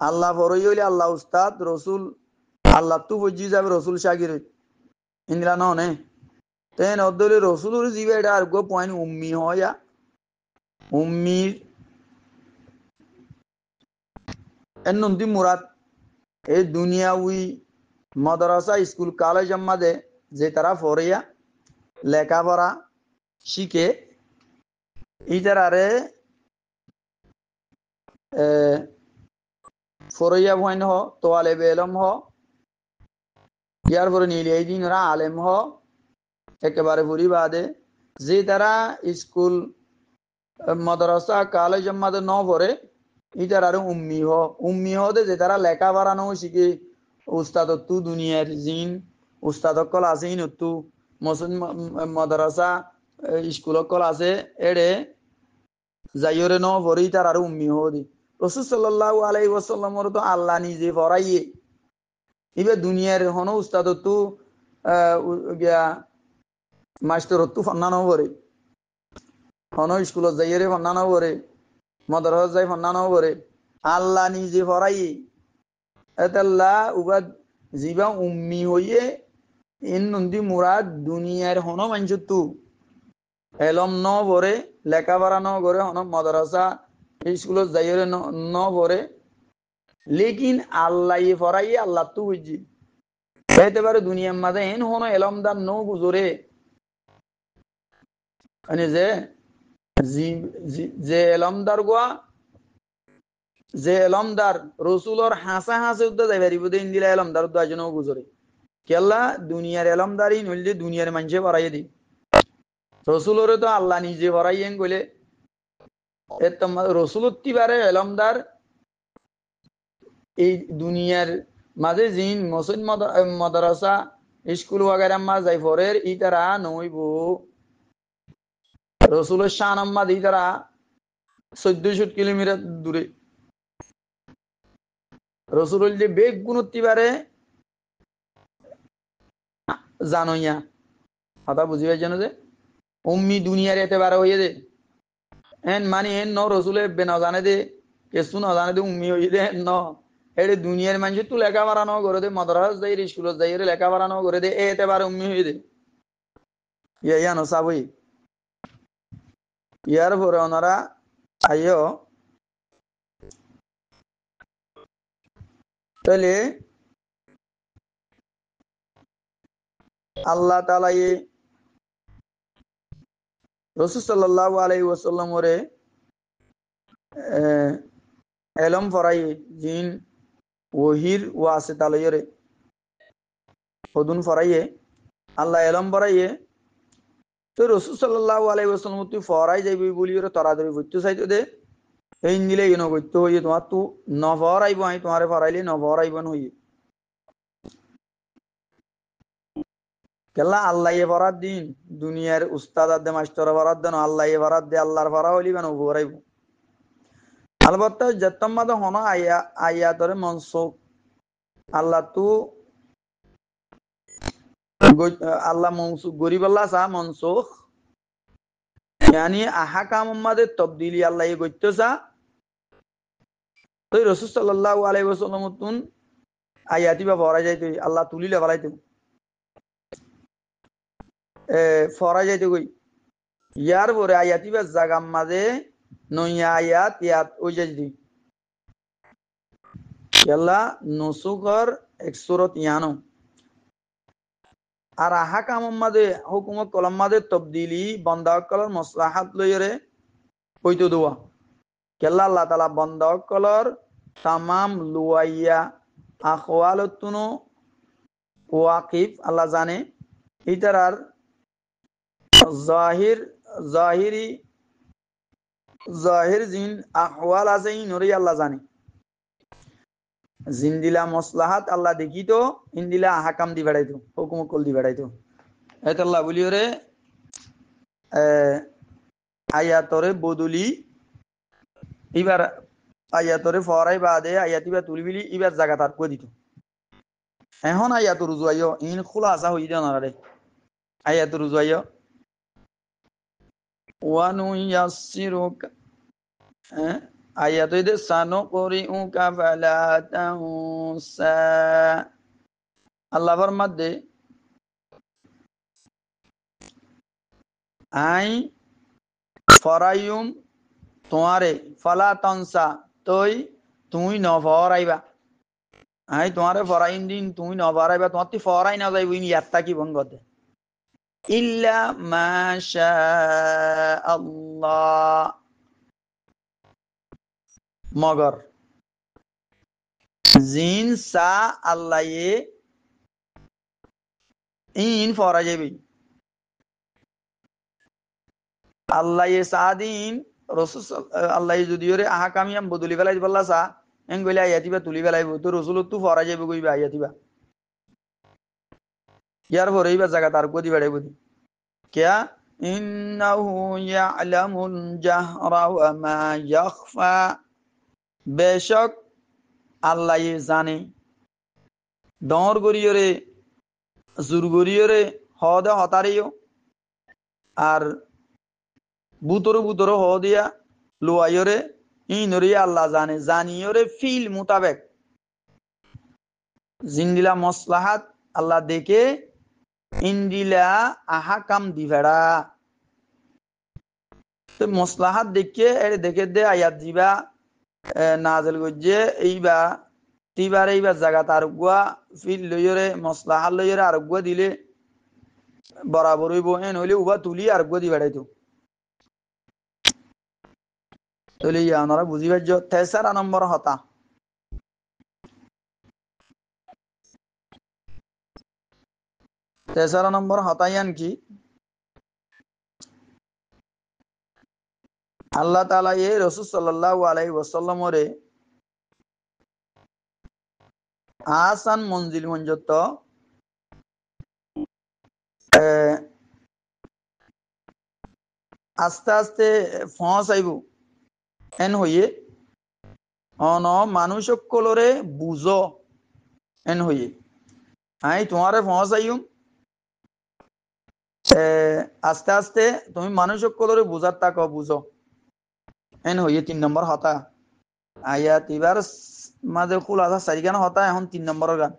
আল্লাহ ফরই হইলে আল্লাহ উস্তাদ রসুল আল্লাহ তু বুঝি যাবে রসুল শাকির ইন্দিরা নে তেন অদলে রসুলর জিবে এটা আর গো পয়েন্ট উম্মি হয়া উম্মির এন নন্দি মুরাদ এই দুনিয়া উই মাদ্রাসা স্কুল কলেজ মাঝে যে তারা ফরিয়া লেখাপড়া শিখে ইতারারে ফরিয়া ভয়েন হ তোয়ালে বেলম হ ইয়ার পরে নিলিয়াই দিন ওরা আলেম হ একেবারে বুড়ি বাদে যে তারা স্কুল মাদ্রাসা কলেজ মাঝে ন পড়ে ইতার আর উম্মি হ দে যে তারা লেখাপড়া ন শিখে উস্তাদ তু দুনিয়ার জিন উস্তাদ কল আছে ইনতু মাদ্রাসা স্কুল কল আছে এড়ে যাইরে ন পড়ে তার আর উম্মি হ দি রাসূল সাল্লাল্লাহু আলাইহি ওয়াসাল্লামর তো আল্লাহ নিজে পড়াইয়ে ইবে দুনিয়ার হন উস্তাদ তু গিয়া মাস্টার তু ফন্নানো পড়ে হন স্কুলত যাইরে ফন্নানো পড়ে মাদ্রাসা যাই ফন্নানো পড়ে আল্লাহ নিজে পড়াইয়ে এতাল্লাহ উবা জিবা উম্মি হইয়ে ইন নন্দি মুরাদ দুনিয়ার হন মানছ তু এলম ন পড়ে লেখাপড়া ন করে হন মাদ্রাসা স্কুলত যাইরে ন পড়ে লেকিন আল্লাহ পড়াইয়ে আল্লাহ তু বুঝি এতে পারে দুনিয়ার মাঝে এন হন এলমদার ন গুজরে যে এলমদার গোয়া যে এলমদার রসুলর হাসা হাসে উদ্দা যাই পারিব দিন দিলা এলমদার উদ্দা আজ ন গুজরে কেল্লা দুনিয়ার এলমদারি নইলে দুনিয়ার মানুষে পড়াইয়ে দি রসুলরে তো আল্লাহ নিজে পড়াইয়েন গলে রসুলত্তি বারে এলমদার এই দুনিয়ার মাঝে জিন মসজিদ মাদ্রাসা স্কুল ওয়াগারা মা যাই ফরের ই তারা নইব রসুলের শান আম্মাদ ই তারা 1400 কিলোমিটার দূরে রসুল যে বেগ গুণত্তি পারে জানোইয়া কথা বুঝি পাইছেন যে উম্মি দুনিয়ার এতেবারে হইয়ে দে এন মানে এন ন রসুলে বে ন জানে দে কেসু ন জানে দে উম্মি হইয়ে দে ন এটি দুনিয়ার মানুষ তো লেখাপড়া ন করে দে মাদ্রাস যাই স্কুলত যাই লেখাপড়া ন করে দে এতেবারে উম্মি হইয়ে দে ইয়া ন সাবই ইয়ার পরে ওনারা আইও তাহলে আল্লাহ তাআলা এই রাসূল সাল্লাল্লাহু আলাইহি ওয়াসাল্লাম ওরে এলম ফরাই জিন ওহির ওয়াসে তালয়রে হদুন ফরাইয়ে আল্লাহ এলম ফরাইয়ে তো রাসূল সাল্লাল্লাহু আলাইহি ওয়াসাল্লাম তুই ফরাই যাইবি বলি ওরে তরাদরি হইতো চাইতো দে এই নিলে ইনো কইতো হইয়ে তোমার তু ন ফরাইবো আই তোমারে ফরাইলে ন ফরাইবন হইয়ে কেলা আল্লাহ এ ফরাদ দিন দুনিয়ার উস্তাদ আদে মাস্টার ফরাদ দেন আল্লাহ এ ফরাদ দে আল্লাহর ফরা হইলি কেন ফরাইব अलबत्ता जत्तम्मद होना आया तोरे मनसुख अल्लाह तू अल्लाह मनसुख गरीब अल्लाह सा मनसुख यानी अहकाम मदे तब्दीली अल्लाह ये गोइतो सा तो रसूल सल्लल्लाहु अलैहि वसल्लम तुन आयाती बा फरा जाइतो अल्लाह तुली ले फलाइतो फरा जाइतो कोई यार बोरे आयाती बा जागाम मदे नोया आयात यात ओजदी यल्ला नुसुकर एक सूरत यानो আর আহকাম মাদে হুকুমত কলম মাদে তবদিলি বন্দাকলর মাসলাহাত লইরে হইতো দোয়া কেল্লা আল্লাহ তাআলা বন্দাকলর তামাম লুয়াইয়া আখওয়ালতুনো ওয়াকিফ আল্লাহ জানে ইতারার জাহিরি জাহির জিন আহওয়াল আছে ইনরি আল্লাহ জানে জিন্দিলা মসলাহাত আল্লাহ দেখিতো ইন্দিলা আহকাম দি বেড়াইতো হুকুম কল দি বেড়াইতো এত আল্লাহ বলিওরে আয়াতরে বদলি এবার আয়াতরে ফরাই বাদে আয়াতিবা তুলিবিলি এবার জায়গা তার কই দিত এখন আয়াত রুজুয়াইও ইন খুলাসা হই দেন আরে আয়াত রুজুয়াইও ওয়ানু ইয়াসসিরুক আয়াত ইদে সানো করিউকা ফালা তাউসা আল্লাহ ফরমাদে আই ফরাইয়ুম তোমারে ফালা তানসা তুই ন ফরাইবা আই তোমারে ফরাইন দিন তুই ন ফরাইবা তোমার তুই ফরাই না যাইব ইন ইয়াত্তা কি বঙ্গতে ইল্লা মাশা আল্লাহ মগর জিন সা আল্লাহ ইন ফরা যাবি আল্লাহ সাদিন রসুল আল্লাহ যদি ওরে আহকামিয়াম বদলি ফেলাই বললা সা এং গইলে আয়াতিবা তুলি ফেলাইব তো রসুল তু ফরা যাবে কইবা আয়াতিবা ইয়ার পরে এইবার জায়গা তার গদি বেড়াইব দি কিয়া ইন্নাহু ইয়ালামুল জাহরা ওয়া মা ইয়াখফা বেশক আল্লাহ জানে দর গরিয়রে জুর গরিয়রে হদা হতারিও আর বুতরো হ দিয়া লুয়াইরে ইনরি আল্লাহ জানে জানিয়রে ফিল মোতাবেক জিন্দিলা মসলাহাত আল্লাহ দেখে ইন্দিলা আহাকাম দিভেড়া তো মসলাহাত দেখে দেখে দে আয়াত দিবা নাজেল গজ্জে এইবা তিবার এইবার জায়গা তার গুয়া ফিল লইরে মসলাহাত লইরে আর গুয়া দিলে বরাবর হইব এন হইলে উবা তুলি আর গুয়া দি বেড়াইতো তাহলে আপনারা বুঝি পাইছ 13 নম্বর হতা তেসারা নম্বর হতায়ান কি আল্লাহ তাআলা এ রাসূল সাল্লাল্লাহু আলাইহি ওয়াসাল্লাম রে আসান মঞ্জিল মঞ্জত আস্তে আস্তে পৌঁছাইব এন হইয়ে অন মানুষ সকলরে বুঝো এন হইয়ে আই তোমারে পৌঁছাইম আস্তে আস্তে তুমি মানুষ সকলরে বুঝার তাক বুঝো এন হইয়ে 3 নম্বর হতা আয়াত এবার মাঝে খুলাসা 4 গান হতা এখন 3 নম্বরের গান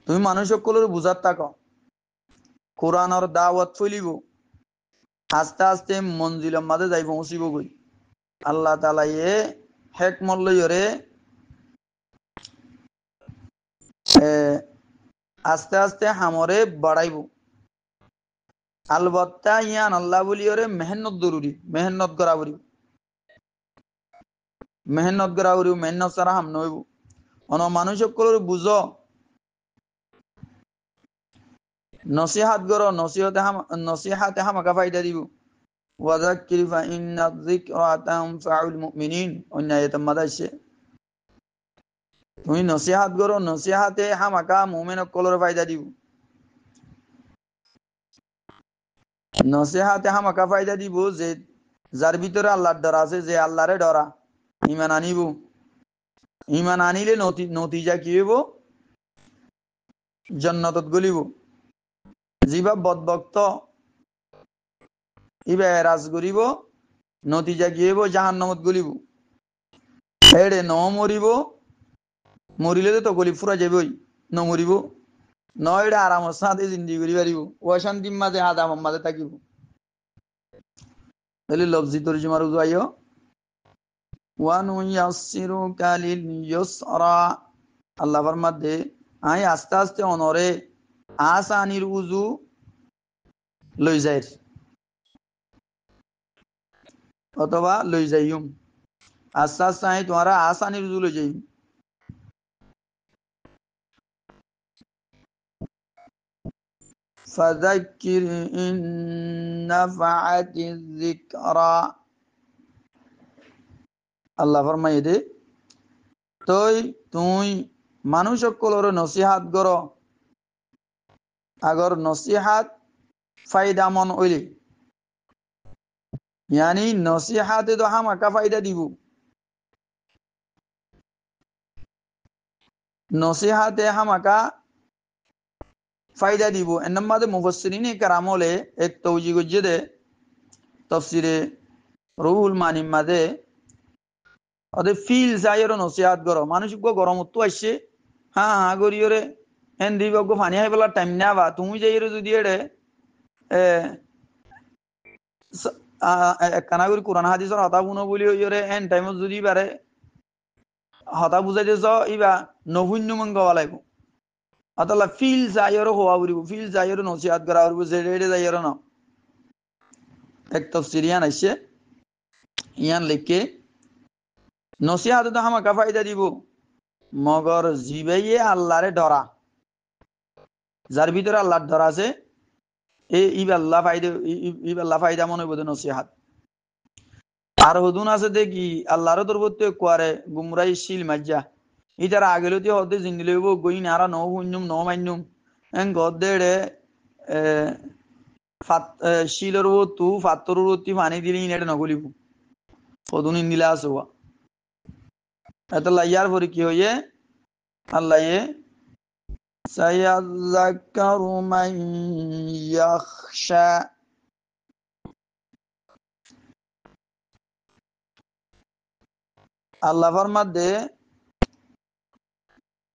তুমি মানুষ সকলরে বুঝার তাক কোরআনর দাওয়াত ফলিব আস্তে আস্তে মঞ্জিলের মাঝে যাই পৌঁছিব গই আল্লাহ তাআলা এ হেকমত লইরে আস্তে আস্তে হামরে বাড়াইব আলবত্তা ইয়ান আল্লাহ বলিয়রে মেহনত জরুরি মেহনত করা বলি মেহনত করা বলি মেহনত ছাড়া হাম নইব অন মানুষ সকলের বুঝ নসিহাত গর নসিহাতে হামাকা ফায়দা দিব ওয়াযাক্কির ফাইন্না যিকরা তানফাউল মুমিনিন অন্য আয়াতের মধ্যে আছে তুমি নসিহাত গর নসিহাতে হামাকা মুমিন সকলের ফায়দা দিব নসিহাতে হামাকা ফায়দা দিব যে যার ভিতরে আল্লাহর ডর আছে যে আল্লাহরে ডরা ঈমান আনিব ঈমান আনিলে নতিজা কি হইব জান্নাতত গলিব জিবা বদভক্ত ইবা এরাজ করিব নতিজা কি হইব জাহান্নামত গলিব এড়ে ন মরিব মরিলে তো গলি ফুরা যাবই ন মরিব ন এড়ে আরামর সাথে জিন্দি করি পারিব অশান্তির মাঝে আদামর মাঝে থাকিব তাহলে লফজি তরজমার উজাইও ওয়ানুয়াসসিরুকা লিল ইউসরা আল্লাহ ফরমাতে আই আস্তে আস্তে অনরে আসানির উজু লই যায় অথবা লই যাইম আস্তে আস্তে আই তোমারা আসানির উজু লই যাইম ফাযাক্কির ইন নাফআতিয যিকরা আল্লাহ ফরমায় দে তুই মানুষ সকলের নসিহাত গর আগর নসিহাত ফায়দা মন হইলে ইয়ানি নসিহাতে তো হামাকা ফায়দা দিব নসিহাতে হামাকা ফায়দা দিব এর মাঝে মুফাসসিরিন কেরাম হলে এক তৌজি গজ্জে দে তাফসিরে রুহুল মানির মাঝে ওদের ফিল যাইয়ের নসিহাত গর মানুষ গরম তো আসছে হ্যাঁ হ্যাঁ গরিয়রে হেন দিব ফানি হাই বলার টাইম নেবা তুমি যাইয়ের যদি এড়ে কানাগুরি কোরআন হাদিসের হতা বুনো বলি ওইরে এন টাইমত যদি বারে হতা বুঝাই দিছ ইবা নহুন্য মঙ্গ লাগব অতলা ফিল যাইয়ের হওয়া বুড়িব ফিল যাইয়ের নসিহাত করা বুড়িব জেডে যাইয়ের ন এক তফসিরিয়ান আইছে ইয়ান লিখে নসিহাত তো হামাকা ফায়দা দিব মগর জিবাইয়ে আল্লাহরে ডরা যার ভিতরে আল্লাহর ডর আছে ইবাল্লাহ ফায়দা মনে বোধ নসিহাত আর হদুন আছে দেখি আল্লাহর তরবতে কুয়ারে গুমরাই শিল মাজ্জা ইতার আগেলতি হতে জিন্দি লইব গইন আর ন হুন্নুম ন মান্নুম এন গদ্দেড়ে শিলের তু ফাত্তর রতি পানি দিলে ইনেটে নগলিব হদুন ইন্দিলা আছে এত লাইয়ার পরে কি হইয়ে আল্লাহ সায়াযাক্কারু মান ইয়াখশা আল্লাহ ফরমাতে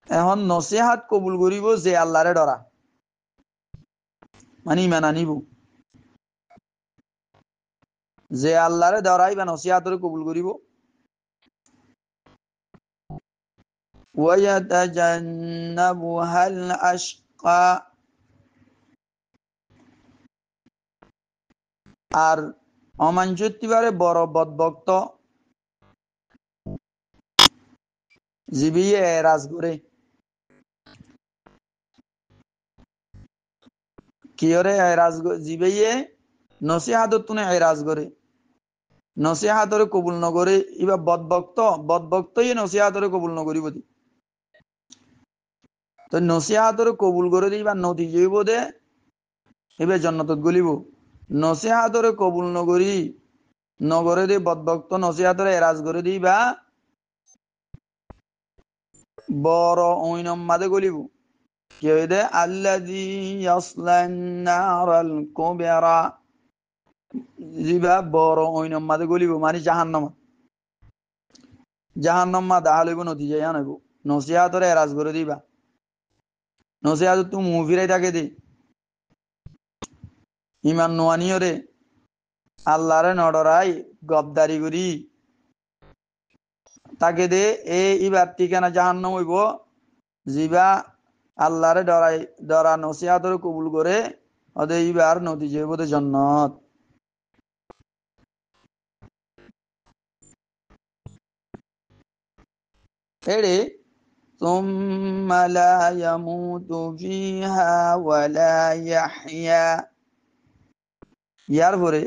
এখন নসিহাত কবুল করিব যে আল্লাহরে ডরা মানে ঈমান আনিব যে আল্লাহরে ডরাই বা নসিহাতরে কবুল করিব ওয়ায়াতাজান্নাবুহাল আশকা আর অমাঞ্জুতিবারে বড় বদভক্ত জিবিয়ে এরাজ করে কিয়রে এরাজ জিবিয়ে নসিহাতত তুনে এরাজ করে নসিহাতরে কবুল নগরে ইবা বদভক্তই নসিহাতরে কবুল নগরিব দি তো নসিহাতরে কবুল করে দিবা নদী জৈব দে এবার জান্নাতত গলিব নসিহাতরে কবুল নগরে দে বদভক্ত নসিহাতরে এরাজ করে দিবা বড় ঐনম মাদে গলিব কেউদে আল্লাযী ইয়াসলান নারাল কুবরা জিবা বড় ওইনম মাদে গলিব মানে জাহান্নাম মা দাহালইব নতিজা জানাইব নসিহাতরে এরাজ করে দিবা নসিহাত তু মুভিরাই থাকে দি ইমান নোয়ানিয়রে আল্লাহরে নডরাই গবদারি করি তাকে দে ইবার ঠিকানা জাহান্নাম হইব জিবা আল্লাহরে ডরা নসিহাতর কবুল করে ওদের ইবার নতিজা হইব জান্নাত এড়ে ثم لا يموت فيها ولا يحيا ইয়ার পরে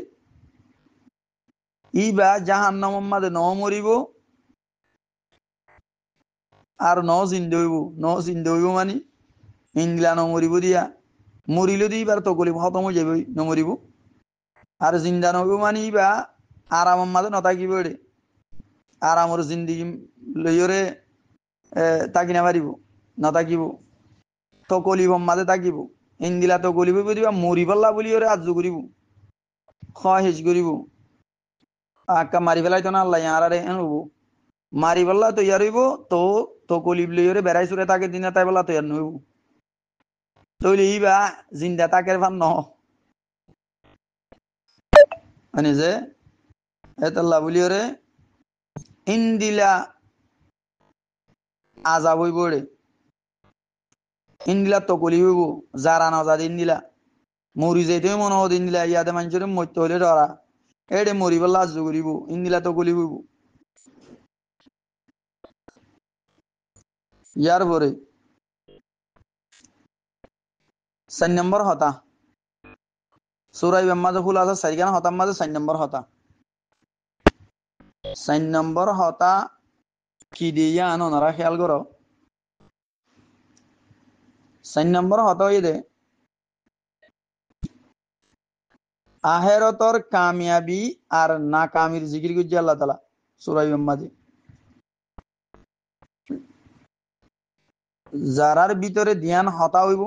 ইবা জাহান্নাম মাদে ন মরিব আর ন জিন্দে হইব মানে ইংলা ন মরিব দিয়া মরিলে দি ইবার তো গলিব খতম হয়ে যাবে ন মরিব আর জিন্দা নইব মানে ইবা আরাম মাদে নথাকিব এড়ে আরামর জিন্দিগি লইরে তাকি না পারিব নথাকিব তো কলিব মাদে থাকিব ইন্দিলা তো গলিব দিবা মরিবাল্লা বলি ওরে আজ করিব হেজ করিব আক্কা মারি ফেলাই তো না আল্লাহ ইয়ারে এনব মারি বললা তো ইয়ার হইব তো তো কলিব লইরে বেড়াই সুরে তাকে দিনে তাই বললা তো ইয়ার নইব তৈলি ইবা জিন্দা তাকের ভান ন মানে যে এতাল্লাহ বলি ওরে ইন্দিলা আজাব হইব রে ইন্দিলা তো কলি হইব যারা নজাদ ইন্দিলা মরি যাইতে মনে হদ ইন্দিলা ইয়াতে মানুষের মরতে হলে ডরা এড়ে মরি বললা আজ করিব ইন্দিলা তো কলি হইব ইয়ার পরে 4 নম্বর হতা সূরা মাঝে ফুল আছে 4 হতার মাঝে 4 নম্বর হতা 4 নম্বর হতা কি দিয়া ওনারা খেয়াল করো 4 নম্বর হতা হই দে আহেরতর কামিয়াবি আর নাকামির জিকির করছে আল্লাহ তাআলা সূরা মাঝে যারার ভিতরে ধ্যান হতা হইব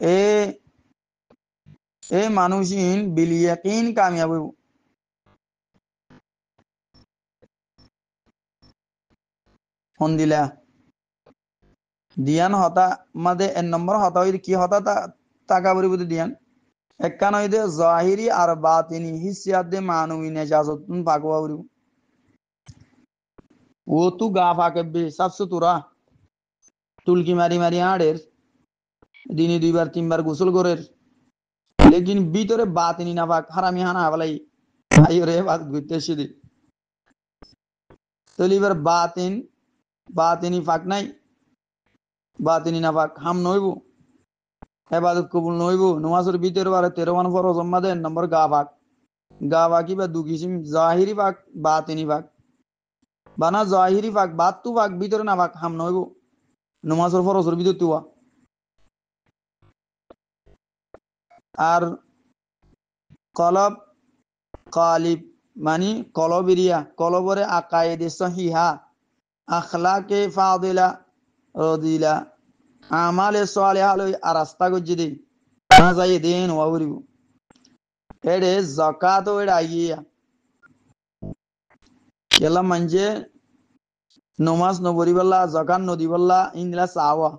এ মানুষিন বিলিয়াকিন কামিয়াব হইব হন্দিলা দিয়ান হতা মাদে 1 নম্বর হতা হইতে কি হতা তাকা বরিব দিয়ান একখান হইতে জাহিরি আর বাতিনি হিসিয়াত দে মানবী নেজাজতুন পাকওয়া বরিব ও তু গা ফাকে বে সাবসু তুরা তুলকি মারি মারি আড়ের দিনে 2 বার 3 বার গোসল করের লেকিন ভিতরে বাতিনি না পাক হারামি হানা বলাই আইরে বাত ঘুরতে সিদি তলিবার বাতিনি পাক নাই বাতিনি না পাক হাম নইব এবাদত কবুল নইব নমাজের ভিতরে বারে 13 ফরজ মাদে নম্বর গা বাকি বা দু কিসিম জাহিরি পাক বাতিনি পাক বানা জাহিরি পাক বাত তু পাক ভিতরে না পাক হাম নইব নমাজের ফরজের ভিতর তুয়া আর কলব কালিব মানে কলবেরিয়া কলবরে আকায়েদে সহিহা আখলাকে ফাদিলা রদিলা আমালে সালেহা লই আর রাস্তা গজ্জি দে না যাই দেন ওয়াবরিব এডে যাকাত ওডা আইয়া কেলা মঞ্জে নমাজ নবরিবাল্লা যাকাত নদিবাল্লা ইনলা সাওয়া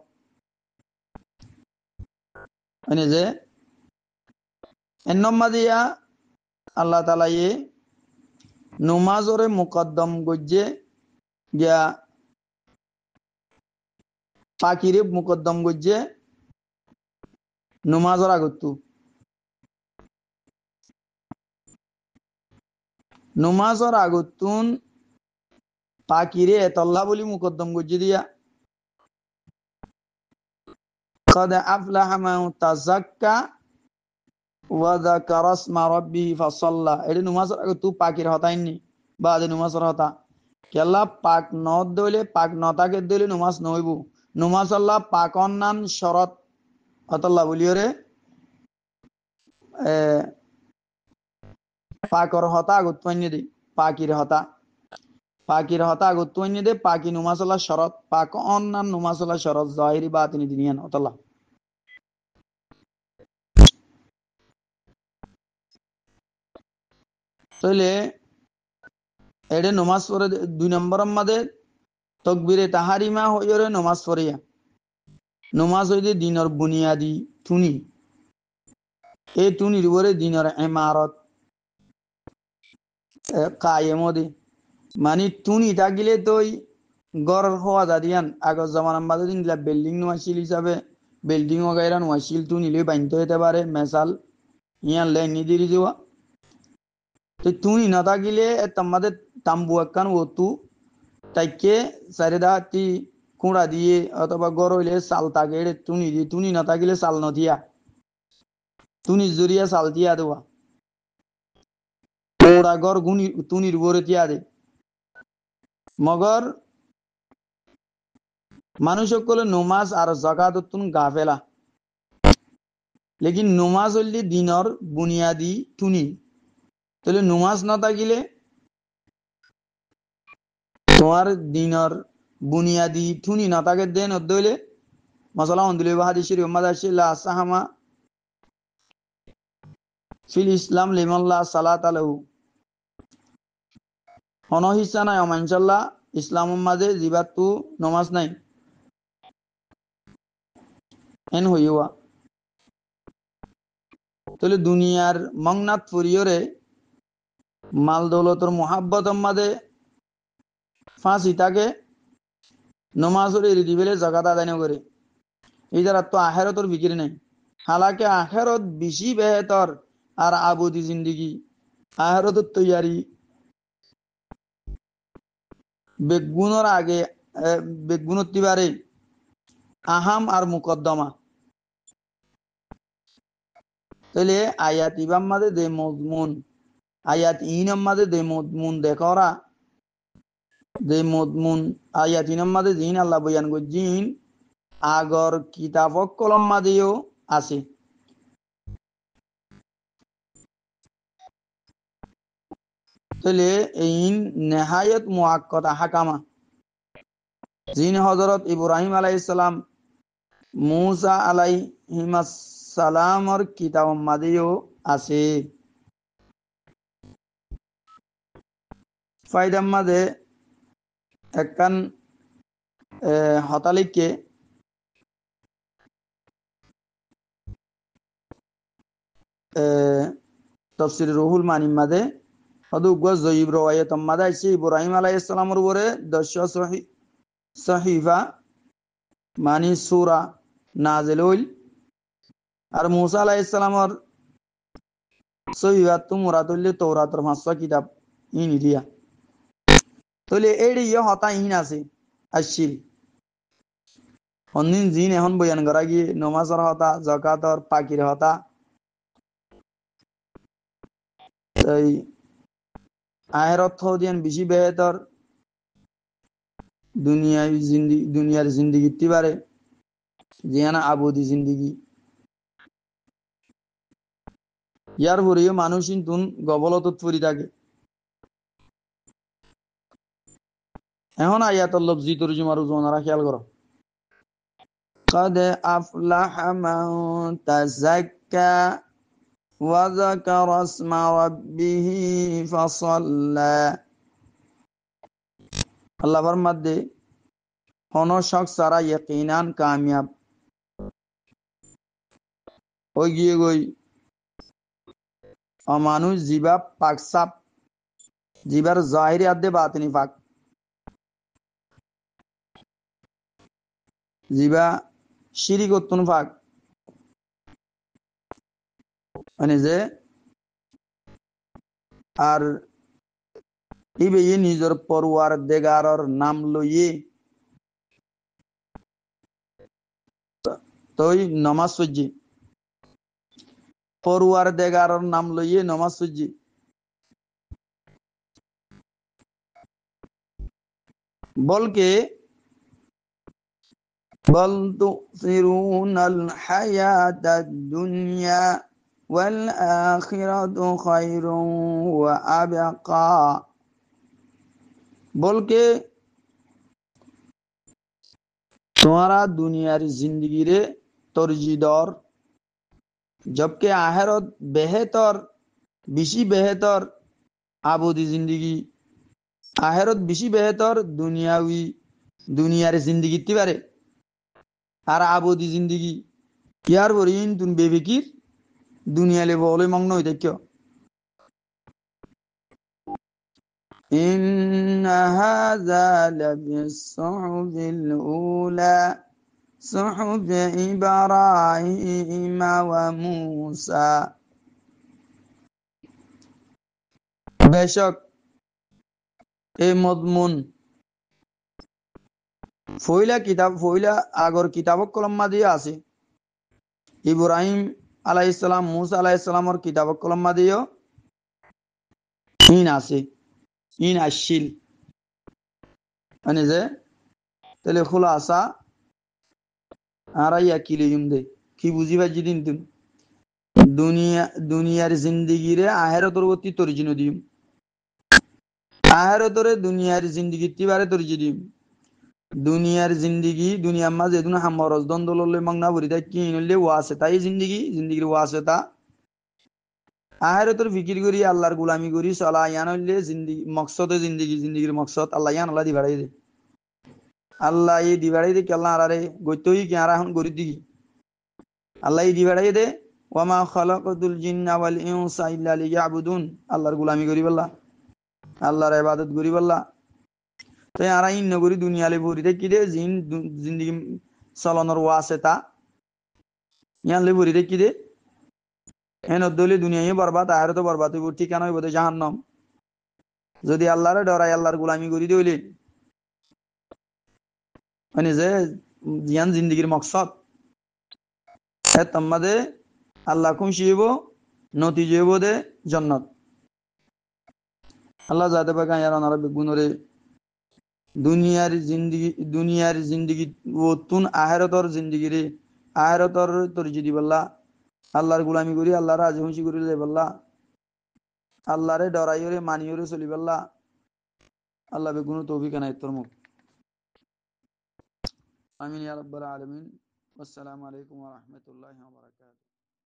মানে যে এন্নমাদিয়া আল্লাহ তাআলা নমাজরে মুকদ্দম গজ্জে গিয়া ফাকিরে মুকদ্দম গজ্জে নমাজর আগত্তু নমাজর আগতুন ফাকিরে এতল্লা বলি মুকদ্দম গজ্জে দিয়া قد أفلح من تزكى وذكر اسم ربه فصلى এডি নমাজর আগতু ফাকির হতাইনি বাদে নমাজর হতা কেলা পাক নদ দইলে পাক নতাকে দইলে নমাজ নইব নমাজ আল্লাহ পাকন নান শরত আতাল্লাহ বলিওরে পাকর হতা আগত পাইনি দি পাকির হতা পাকির হতা আগত দে পাকি নুমাসলা শরত পাক অন্যান্য নুমাসলা শরত জাহিরি বাতিনি দিনিয়ান অতলা তাইলে এডে নমাজ পড়ে 2 নম্বর মাদে তকবিরে তাহারিমা হইরে নমাজ পড়িয়া নমাজ হইতে দিনর বুনিয়াদি তুনি এই তুনির উপরে দিনর ইমারত কায়েমদি মানে তুনি থাকিলে তই গড় হওয়া দাদিয়ান আগর জমানার মাঝে দিন বিল্ডিং নোয়াশিল হিসাবে বিল্ডিং ওগাইরা নোয়াশিল তুনিলে বানতে হতে পারে মেসাল ইয়ান লে নিদিরি যাওয়া তো তুনি না থাকিলে তোমাদের তাম্বু একখান ওতু তাইকে চারিদা তি কুড়া দিয়ে অথবা গড় হইলে চাল তাকে তুনি দিয়ে তুনি না থাকিলে চাল নদিয়া তুনি জড়িয়া চাল দিয়া দেওয়া ওরা গড় গুনি তুনির উপরে দিয়া দে মগর মানুষ সকলে নমাজ আর জাকাত তুন গাফেলা লেকিন নমাজ হইলে দিনর বুনিয়াদি তুনি তাহলে নমাজ না থাকিলে তোমার দিনর বুনিয়াদি তুনি না থাকে দেন অদ্দইলে মশলা অন্দুলে হাদিসের উম্মাদ আছে লা সাহামা ফিল ইসলাম লিমাল্লাহ সালাত আলাহু অনহিসা নাই অমাইনশাল্লাহ ইসলাম মাঝে জিবাতু নমাজ নাই এন হইয়া তাহলে দুনিয়ার মংনাথ ফুরিয়রে মাল দৌলতর মোহাব্বত মাঝে ফাঁসি থাকে নমাজের এরি দিবেলে জাকাত আদায় না করে এই যারা তো আখেরতর বিক্রি নাই হালাকে আখেরত বেশি বেহতর আর আবুদি জিন্দিগি আখেরতর তৈয়ারি বেগুনের আগে বেগুনের তিবারে আহাম আর মুকদ্দমা তাহলে আয়াত ইবাম মাঝে দে মজমুন আয়াত ইনাম মাঝে দে মজমুন দেখরা দে মজমুন আয়াত ইনাম মাঝে জিন আল্লাহ বয়ান জিন আগর কিতাব কলম মাঝেও আছে তাহলে এই নেহায়ত মুআক্কাদ হাকামা জিন হযরত ইব্রাহিম আলাইহিস সালাম মুসা আলাইহিস সালামর কিতাব মাঝেও আছে ফায়দার মাঝে একখান হতালিককে তফসির রুহুল মানিম মাঝে হদুগ্গ জয়ীব রওয়ায়াত মাঝে আছে ইব্রাহিম আলাইহিস সালামের উপরে 10 সহিফা মানি সূরা নাজিল হইল আর মুসা আলাইহিস সালামের সহিফা তো মুরাদ হইল তাওরাতের 5 কিতাব ইনি দিয়া তাহলে এডি হতা ইন আছে আসিল অন্যদিন জিন এখন বয়ান করা গিয়ে নমাজের হতা জাকাতর পাকির হতা এই আখিরাত হদিয়ান বেশি বেহতর দুনিয়ার জিন্দিগি তিবারে জিয়ানা আবুদি জিন্দিগি ইয়ার পরেও মানুষ কিন্তু গবলত পড়ি থাকে এখন আয়াতুল লফজি তরজুমার ওনারা খেয়াল করো قد أفلح من تزكى وذكر اسم ربه فصلى আল্লাহ ফরমাদে কোন শখস সারা ইয়াকিনান কামিয়াব ওই গিয়ে গই অমানুষ জিবা পাকসাপ জিবার জাহিরি আদে বাতিনি পাক জিবা শিরিক উত্তন পাক মানে যে আর ইবে নিজের পরওয়ার দেগারর নাম লইয়ে তই নমাজ পড়জি পরওয়ার দেগারর নাম লইয়ে নমাজ পড়জি বলকে বল তুসিরুনাল হায়াতাদ দুনিয়া ওয়াল আখিরাতু খায়রুন ওয়া আবকা बोल के तुम्हारा दुनियार जिंदगी रे तरजीह दर जबकि आखिरत बेहतर बेशी बेहतर आबूदी जिंदगी आखिरत बेशी बेहतर दुनियावी दुनियार जिंदगी तिबारे আর আবদি জিন্দিগি ইয়ার বরিন তুন বেবিকির দুনিয়ালে বলে মগ্ন হই দেখ إن هذا لفي الصحف الأولى صحف إبراهيم وموسى বেশক এই মদমুন ফইলা আগর কিতাবক কলম্মা দিয়ে আছে ইব্রাহিম আলাইহিস সালাম মুসা আলাইহিস সালামর কিতাবক কলম্মা দিও ইন আছে ইন আসিল মানে যে তাহলে খুলাসা আরাইয়া কিলিয়ুম দে কি বুঝিবা জিদিন তুন দুনিয়ার জিন্দিগি রে আহেরতর গতি তরজিনো দিম আহেরতরে দুনিয়ার জিন্দিগি তিবারে তরজি দিম দুনিয়ার জিন্দিগি দুনিয়ার মাঝে দুন হামরজ দ্বন্দ্বললে মাংনা বরিতা কি নলে ওয়াসেতা এই জিন্দিগির ওয়াসেতা আহেরতর ফিকির করি আল্লাহর গোলামি করি চলা ইয়ান হইলে জিন্দিগি মকসদে জিন্দিগির মকসদ আল্লাহ ইয়ান আল্লাহ দিবাড়াই দে আল্লাহ এই দিবাড়াই দে কেল্লা আরারে গইতই কি আরা এখন গরি দিগি আল্লাহ এই দিবাড়াই দে ওয়ামা খালাকাতুল জিন্না ওয়াল ইনসা ইল্লা লিয়াবুদুন আল্লাহর গোলামি করি বল্লা আল্লাহর ইবাদত করি বল্লা তাই আরা ইন নগরী দুনিয়ালে ভরিতে কি দে জিন্দিগি চলনের ওয়াসেতা ইয়ানলে ভরিতে কি দে এন দলি দুনিয়ায় বরবাদ আখিরাতে বরবাদ হইব ঠিকানা হইব জাহান্নাম যদি আল্লাহরে ডরাই আল্লাহর গোলামি করি দিলে মানে যে জিয়ান জিন্দিগির মকসদ এ তম্মাদে আল্লাহ খুশি হইব নতিজা হইব দে জান্নাত আল্লাহ যাতে পাকা ইয়ার অনারা বেগুনরে দুনিয়ার জিন্দিগি ওতুন আখিরাতর জিন্দিগি রে আখিরাতর তরজি দিবাল্লা আল্লাহর গোলামি করি আল্লাহর রাজি খুশি করি যাইবাল্লা আল্লাহরে ডরাইরে মানিয়রে চলিবাল্লা আল্লাহ বেগুন তৌফিক আনাইতর মুখ আমিন ইয়া রাব্বাল আলামিন আসসালামু আলাইকুম ওয়া রাহমাতুল্লাহি ওয়া বারাকাতুহু